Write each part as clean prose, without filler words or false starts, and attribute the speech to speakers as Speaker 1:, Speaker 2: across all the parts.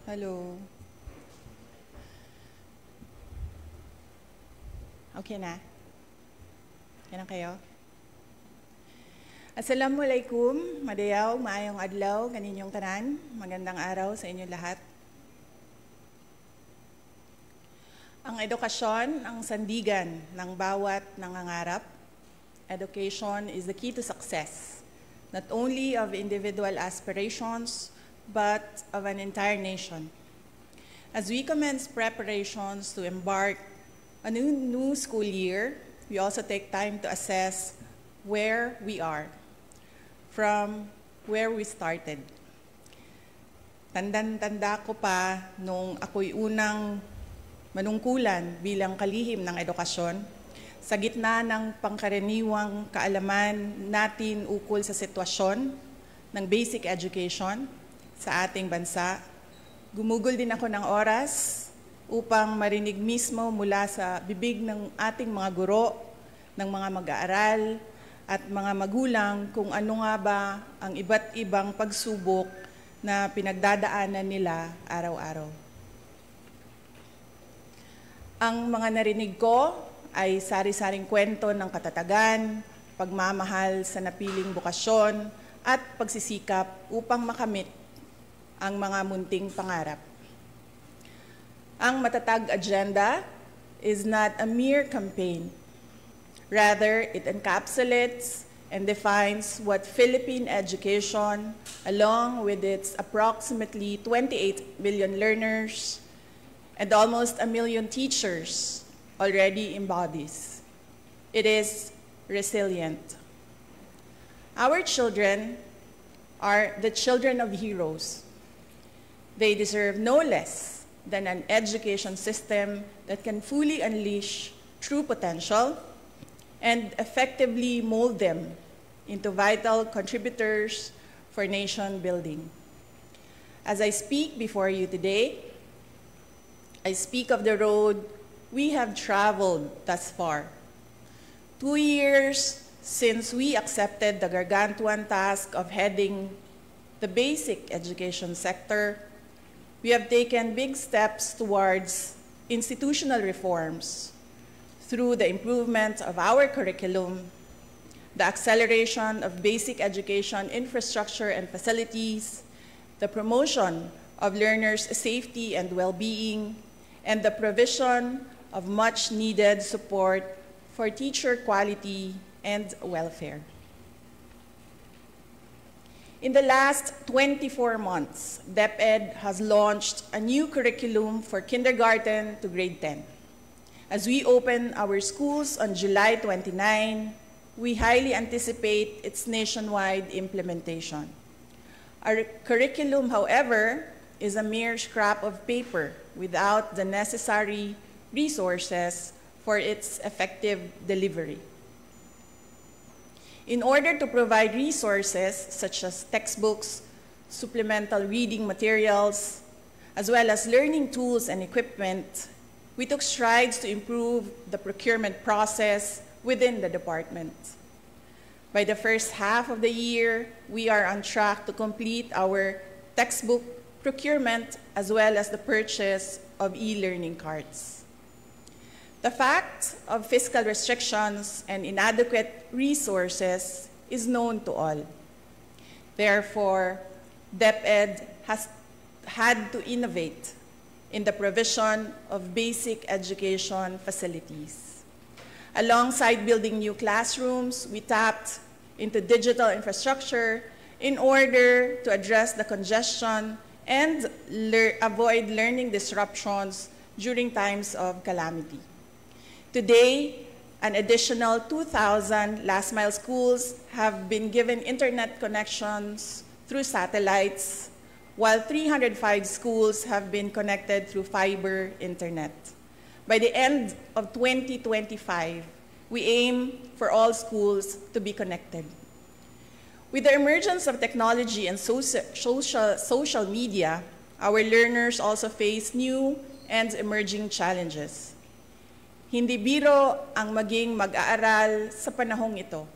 Speaker 1: Hello. Okay na? Okay na kayo? Assalamualaikum, madayaw, maayong adlaw, kaninyong tanan. Magandang araw sa inyong lahat. Ang edukasyon, ang sandigan ng bawat nangangarap. Education is the key to success, not only of individual aspirations, but of an entire nation. As we commence preparations to embark on a new school year, we also take time to assess where we are, from where we started. Tanda ko pa nung ako'y unang manungkulan bilang kalihim ng edukasyon, sa gitna ng pangkaraniwang kaalaman natin ukol sa sitwasyon ng basic education sa ating bansa, gumugol din ako ng oras upang marinig mismo mula sa bibig ng ating mga guro, ng mga mag-aaral at mga magulang kung ano nga ba ang iba't ibang pagsubok na pinagdadaanan nila araw-araw. Ang mga narinig ko ay sari-saring kwento ng katatagan, pagmamahal sa napiling bukasyon at pagsisikap upang makamit ang mga munting pangarap. Ang matatag agenda is not a mere campaign. Rather, it encapsulates and defines what Philippine education, along with its approximately 28 million learners and almost 1 million teachers, already embodies. It is resilient. Our children are the children of heroes. They deserve no less than an education system that can fully unleash true potential and effectively mold them into vital contributors for nation building. As I speak before you today, I speak of the road we have traveled thus far. 2 years since we accepted the gargantuan task of heading the basic education sector, we have taken big steps towards institutional reforms through the improvement of our curriculum, the acceleration of basic education infrastructure and facilities, the promotion of learners' safety and well-being, and the provision of much-needed support for teacher quality and welfare. In the last 24 months, DepEd has launched a new curriculum for kindergarten to grade 10. As we open our schools on July 29, we highly anticipate its nationwide implementation. Our curriculum, however, is a mere scrap of paper without the necessary resources for its effective delivery. In order to provide resources such as textbooks, supplemental reading materials, as well as learning tools and equipment, we took strides to improve the procurement process within the department. By the first half of the year, we are on track to complete our textbook procurement as well as the purchase of e-learning cards. The fact of fiscal restrictions and inadequate resources is known to all. Therefore, DepEd has had to innovate in the provision of basic education facilities. Alongside building new classrooms, we tapped into digital infrastructure in order to address the congestion and avoid learning disruptions during times of calamity. Today, an additional 2,000 last-mile schools have been given internet connections through satellites, while 305 schools have been connected through fiber internet. By the end of 2025, we aim for all schools to be connected. With the emergence of technology and social media, our learners also face new and emerging challenges. Hindi biro ang maging mag-aaral sa panahong ito.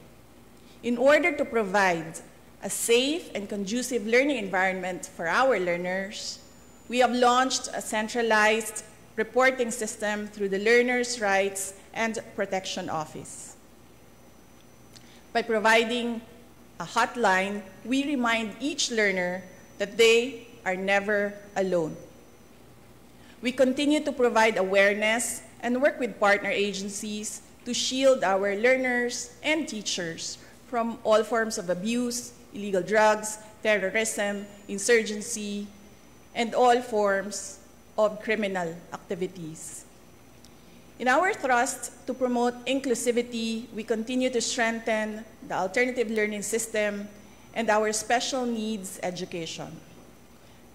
Speaker 1: In order to provide a safe and conducive learning environment for our learners, we have launched a centralized reporting system through the Learners' Rights and Protection Office. By providing a hotline, we remind each learner that they are never alone. We continue to provide awareness and work with partner agencies to shield our learners and teachers from all forms of abuse, illegal drugs, terrorism, insurgency, and all forms of criminal activities. In our thrust to promote inclusivity, we continue to strengthen the alternative learning system and our special needs education.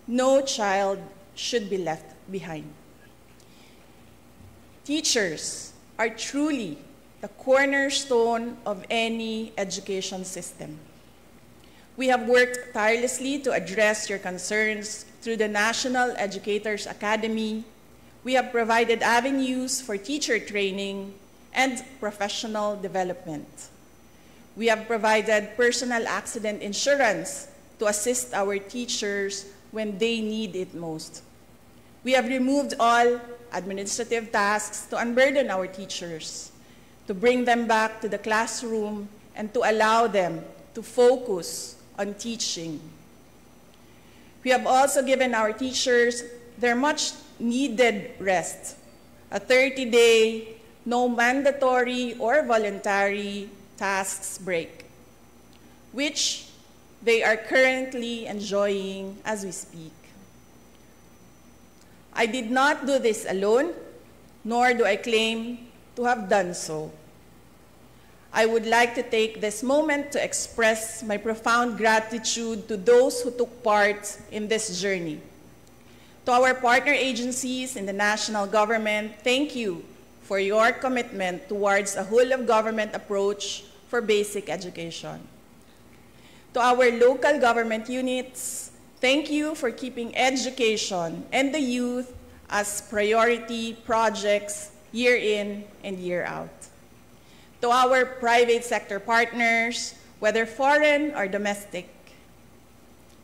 Speaker 1: No child should be left behind. Teachers are truly the cornerstone of any education system. We have worked tirelessly to address your concerns through the National Educators Academy. We have provided avenues for teacher training and professional development. We have provided personal accident insurance to assist our teachers when they need it most. We have removed all administrative tasks to unburden our teachers, to bring them back to the classroom and to allow them to focus on teaching. We have also given our teachers their much needed rest, a 30-day, no mandatory or voluntary tasks break, which they are currently enjoying as we speak. I did not do this alone, nor do I claim to have done so. I would like to take this moment to express my profound gratitude to those who took part in this journey. To our partner agencies in the national government, thank you for your commitment towards a whole-of-government approach for basic education. To our local government units, thank you for keeping education and the youth as priority projects year in and year out. To our private sector partners, whether foreign or domestic,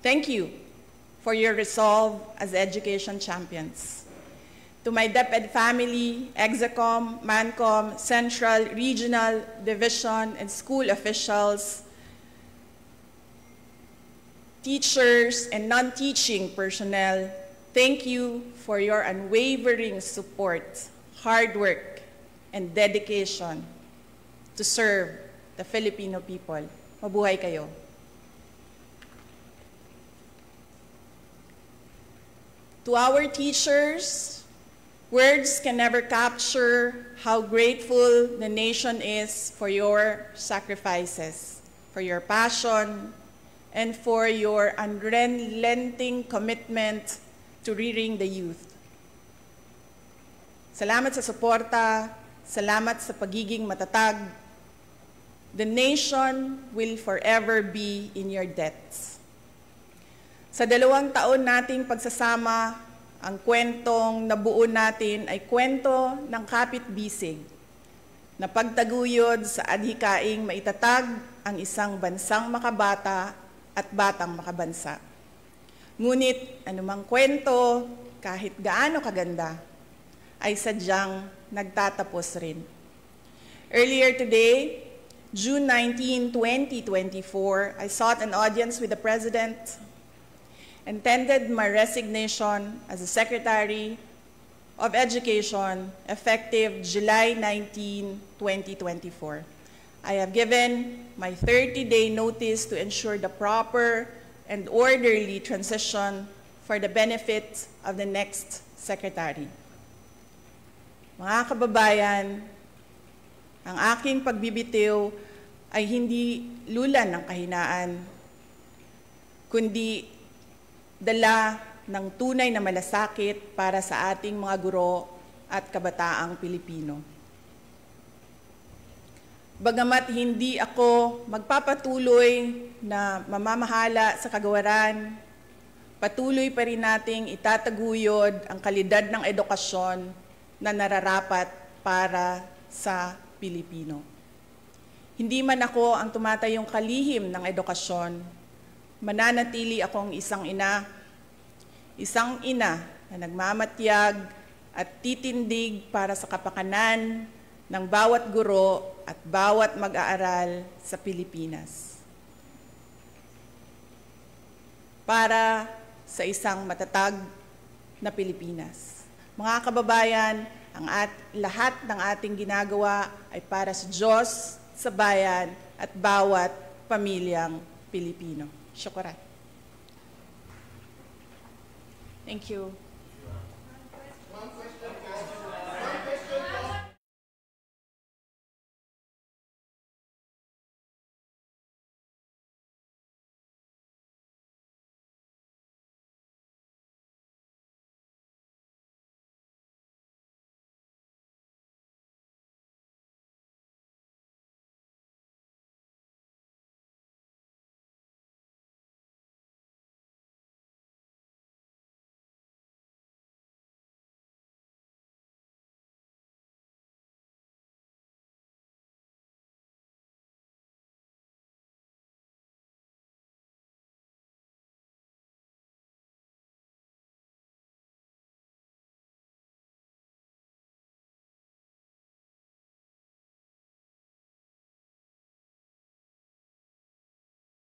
Speaker 1: thank you for your resolve as education champions. To my DepEd family, Execom, Mancom, Central, Regional, Division, and school officials, teachers, and non-teaching personnel, thank you for your unwavering support, hard work, and dedication to serve the Filipino people. Mabuhay kayo. To our teachers, words can never capture how grateful the nation is for your sacrifices, for your passion, and for your unrelenting commitment to rearing the youth. Salamat sa suporta, salamat sa pagiging matatag. The nation will forever be in your debts. Sa 2 taon nating pagsasama, ang kwentong nabuo natin ay kwento ng kapit-bisig na pagtaguyod sa adhikaing maitatag ang isang bansang makabata at batang makabansa. Ngunit anumang kwento, kahit gaano kaganda, ay sadyang nagtatapos rin. Earlier today, June 19, 2024, I sought an audience with the President and tendered my resignation as the Secretary of Education effective July 19, 2024. I have given my 30-day notice to ensure the proper and orderly transition for the benefit of the next Secretary. Mga kababayan, ang aking pagbibitiw ay hindi lulan ng kahinaan, kundi dala ng tunay na malasakit para sa ating mga guro at kabataang Pilipino. Bagamat hindi ako magpapatuloy na mamamahala sa kagawaran, patuloy pa rin nating itataguyod ang kalidad ng edukasyon na nararapat para sa Pilipino. Hindi man ako ang tumatayong kalihim ng edukasyon, mananatili akong isang ina, isang ina na nagmamatyag at titindig para sa kapakanan ng bawat guro at bawat mag-aaral sa Pilipinas. Para sa isang matatag na Pilipinas. Mga kababayan, lahat ng ating ginagawa ay para sa Diyos, sa bayan, at bawat pamilyang Pilipino. Syukuran. Thank you.